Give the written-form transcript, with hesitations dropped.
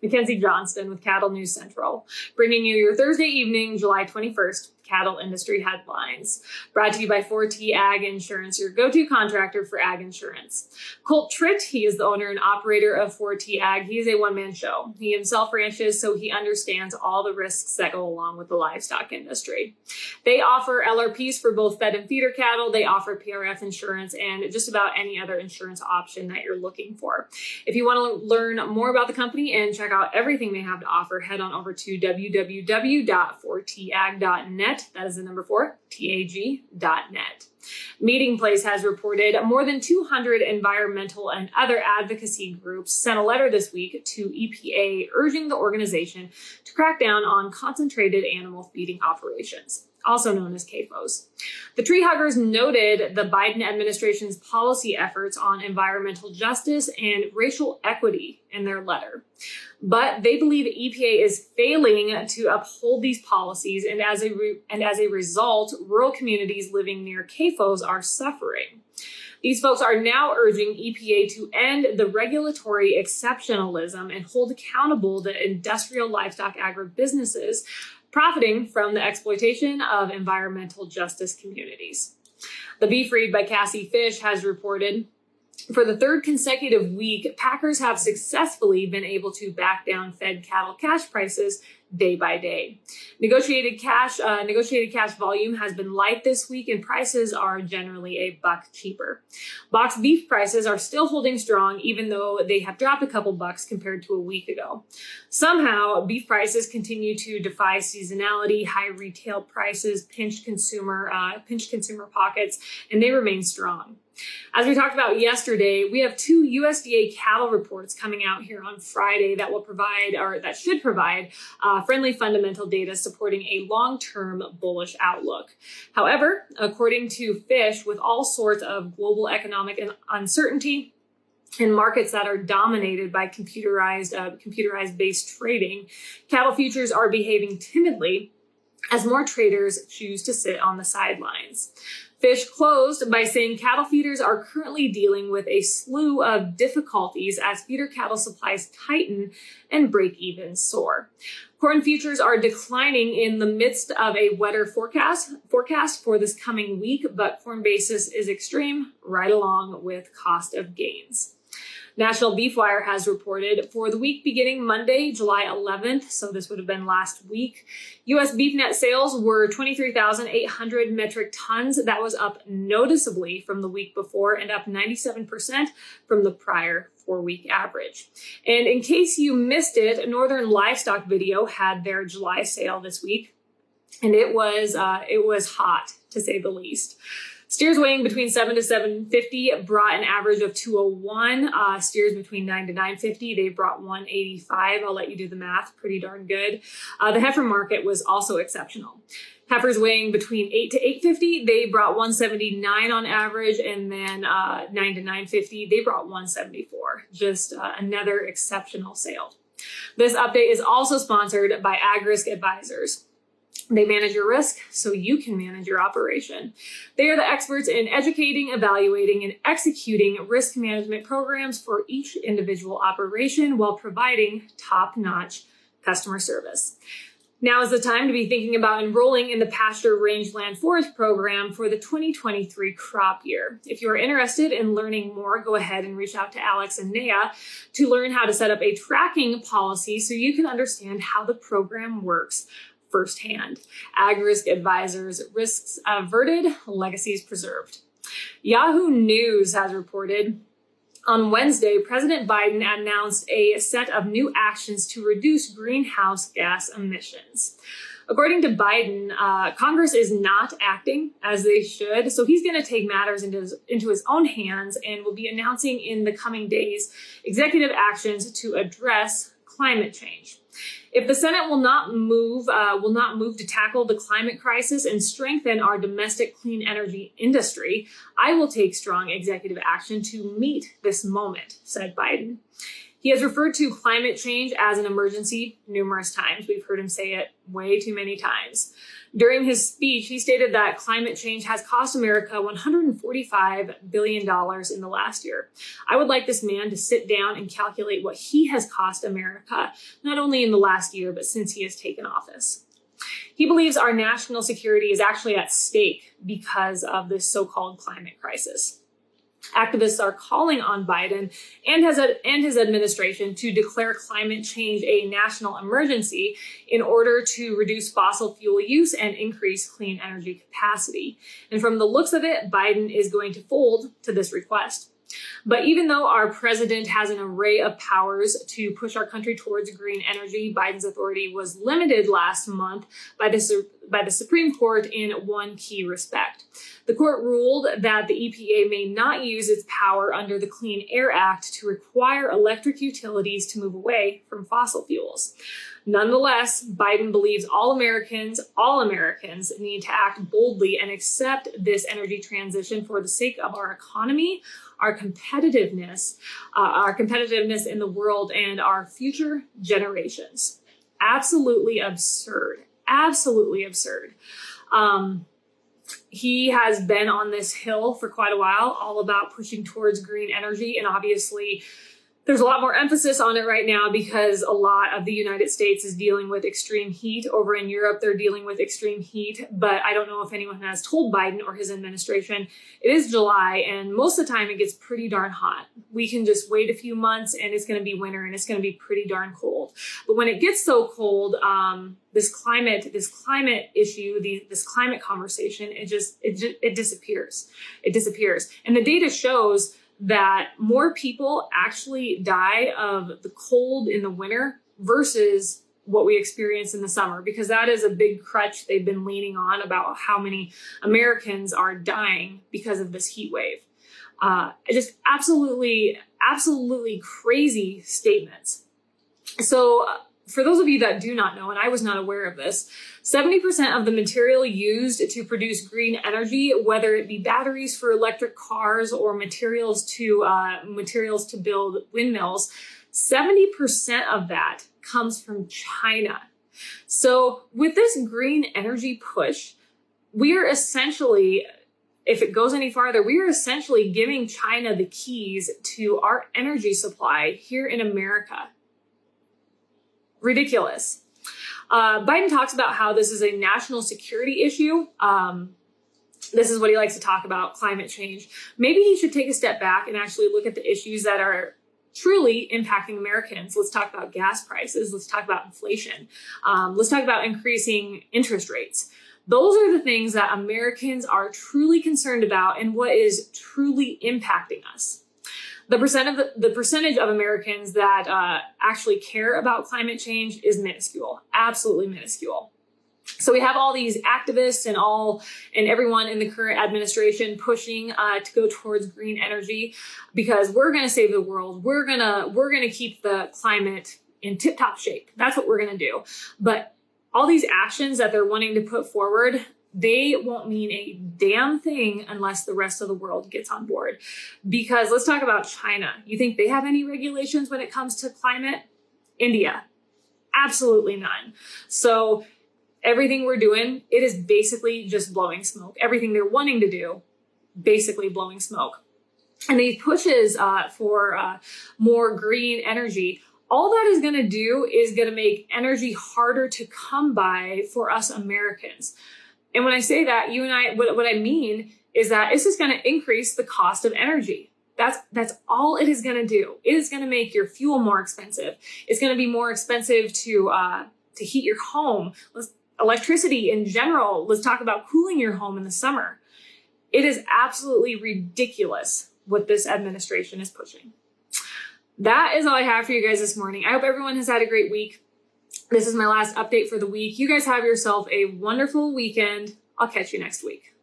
Mackenzie Johnston with Cattle News Central, bringing you your Thursday evening, July 21st, cattle industry headlines. Brought to you by 4T Ag Insurance, your go-to contractor for ag insurance. Colt Tritt, he is the owner and operator of 4T Ag. He is a one-man show. He himself ranches, so he understands all the risks that go along with the livestock industry. They offer LRPs for both fed and feeder cattle. They offer PRF insurance and just about any other insurance option that you're looking for. If you want to learn more about the company and check out everything they have to offer, head on over to www.4tag.net. That is the number 4, TAG.net. Meeting Place has reported more than 200 environmental and other advocacy groups sent a letter this week to EPA urging the organization to crack down on concentrated animal feeding operations, also known as CAFOs. The tree huggers noted the Biden administration's policy efforts on environmental justice and racial equity in their letter. But they believe EPA is failing to uphold these policies, and as a result, rural communities living near CAFOs are suffering. These folks are now urging EPA to end the regulatory exceptionalism and hold accountable the industrial livestock agribusinesses profiting from the exploitation of environmental justice communities. The Beef Read by Cassie Fish has reported, for the third consecutive week, packers have successfully been able to back down fed cattle cash prices day by day. Negotiated cash volume has been light this week, and prices are generally $1 cheaper. Boxed beef prices are still holding strong, even though they have dropped a couple bucks compared to a week ago. Somehow, beef prices continue to defy seasonality, high retail prices, pinched consumer pockets, and they remain strong. As we talked about yesterday, we have 2 USDA cattle reports coming out here on Friday that should provide friendly fundamental data supporting a long-term bullish outlook. However, according to Fish, with all sorts of global economic uncertainty in markets that are dominated by computerized-based trading, cattle futures are behaving timidly as more traders choose to sit on the sidelines. Fish closed by saying cattle feeders are currently dealing with a slew of difficulties as feeder cattle supplies tighten and break-even soar. Corn futures are declining in the midst of a wetter forecast for this coming week, but corn basis is extreme right along with cost of gains. National Beef Wire has reported for the week beginning Monday, July 11th, so this would have been last week, U.S. beef net sales were 23,800 metric tons. That was up noticeably from the week before and up 97% from the prior 4-week average. And in case you missed it, Northern Livestock Video had their July sale this week, and it was hot, to say the least. Steers weighing between 7 to 750 brought an average of 201. Steers between 9 to 950, they brought 185. I'll let you do the math. Pretty darn good. The heifer market was also exceptional. Heifers weighing between 8 to 850, they brought 179 on average, and then 9 to 950, they brought 174. Just another exceptional sale. This update is also sponsored by AgRisk Advisors. They manage your risk so you can manage your operation. They are the experts in educating, evaluating, and executing risk management programs for each individual operation while providing top-notch customer service. Now is the time to be thinking about enrolling in the Pasture Rangeland Forest program for the 2023 crop year. If you are interested in learning more, go ahead and reach out to Alex and Naya to learn how to set up a tracking policy so you can understand how the program works firsthand. AgRisk Advisors, risks averted, legacies preserved. Yahoo News has reported on Wednesday, President Biden announced a set of new actions to reduce greenhouse gas emissions. According to Biden, Congress is not acting as they should, so he's going to take matters into his own hands and will be announcing in the coming days executive actions to address climate change. If the Senate will not move to tackle the climate crisis and strengthen our domestic clean energy industry, I will take strong executive action to meet this moment, said Biden. He has referred to climate change as an emergency numerous times. We've heard him say it way too many times. During his speech, he stated that climate change has cost America $145 billion in the last year. I would like this man to sit down and calculate what he has cost America, not only in the last year, but since he has taken office. He believes our national security is actually at stake because of this so-called climate crisis. Activists are calling on Biden and his administration to declare climate change a national emergency in order to reduce fossil fuel use and increase clean energy capacity. And from the looks of it, Biden is going to fold to this request. But even though our president has an array of powers to push our country towards green energy, Biden's authority was limited last month by the Supreme Court in one key respect. The court ruled that the EPA may not use its power under the Clean Air Act to require electric utilities to move away from fossil fuels. Nonetheless, Biden believes all Americans need to act boldly and accept this energy transition for the sake of our economy, our competitiveness in the world, and our future generations. Absolutely absurd. Absolutely absurd. He has been on this hill for quite a while, all about pushing towards green energy. And obviously, there's a lot more emphasis on it right now because a lot of the United States is dealing with extreme heat. Over in Europe, they're dealing with extreme heat. But I don't know if anyone has told Biden or his administration, it is July, and most of the time it gets pretty darn hot. We can just wait a few months and it's going to be winter and it's going to be pretty darn cold. But when it gets so cold, this climate issue, this climate conversation, it disappears. It disappears. And the data shows that more people actually die of the cold in the winter versus what we experience in the summer, because that is a big crutch they've been leaning on about how many Americans are dying because of this heat wave. Just absolutely crazy statements. So for those of you that do not know, and I was not aware of this, 70% of the material used to produce green energy, whether it be batteries for electric cars or materials to build windmills, 70% of that comes from China. So with this green energy push, we are essentially, if it goes any farther, we are essentially giving China the keys to our energy supply here in America. Ridiculous. Biden talks about how this is a national security issue. This is what he likes to talk about, climate change. Maybe he should take a step back and actually look at the issues that are truly impacting Americans. Let's talk about gas prices. Let's talk about inflation. Let's talk about increasing interest rates. Those are the things that Americans are truly concerned about and what is truly impacting us. The percentage of Americans that actually care about climate change is minuscule, absolutely minuscule. So we have all these activists and everyone in the current administration pushing to go towards green energy because we're going to save the world. We're gonna keep the climate in tip-top shape. That's what we're going to do. But all these actions that they're wanting to put forward, they won't mean a damn thing unless the rest of the world gets on board. Because let's talk about China. You think they have any regulations when it comes to climate? India, absolutely none. So everything we're doing, it is basically just blowing smoke. Everything they're wanting to do, basically blowing smoke. And these pushes for more green energy, all that is going to do is going to make energy harder to come by for us Americans. And when I say that, you and I, what I mean is that it's just going to increase the cost of energy. That's all it is going to do. It is going to make your fuel more expensive. It's going to be more expensive to heat your home. Electricity in general. Let's talk about cooling your home in the summer. It is absolutely ridiculous what this administration is pushing. That is all I have for you guys this morning. I hope everyone has had a great week. This is my last update for the week. You guys have yourself a wonderful weekend. I'll catch you next week.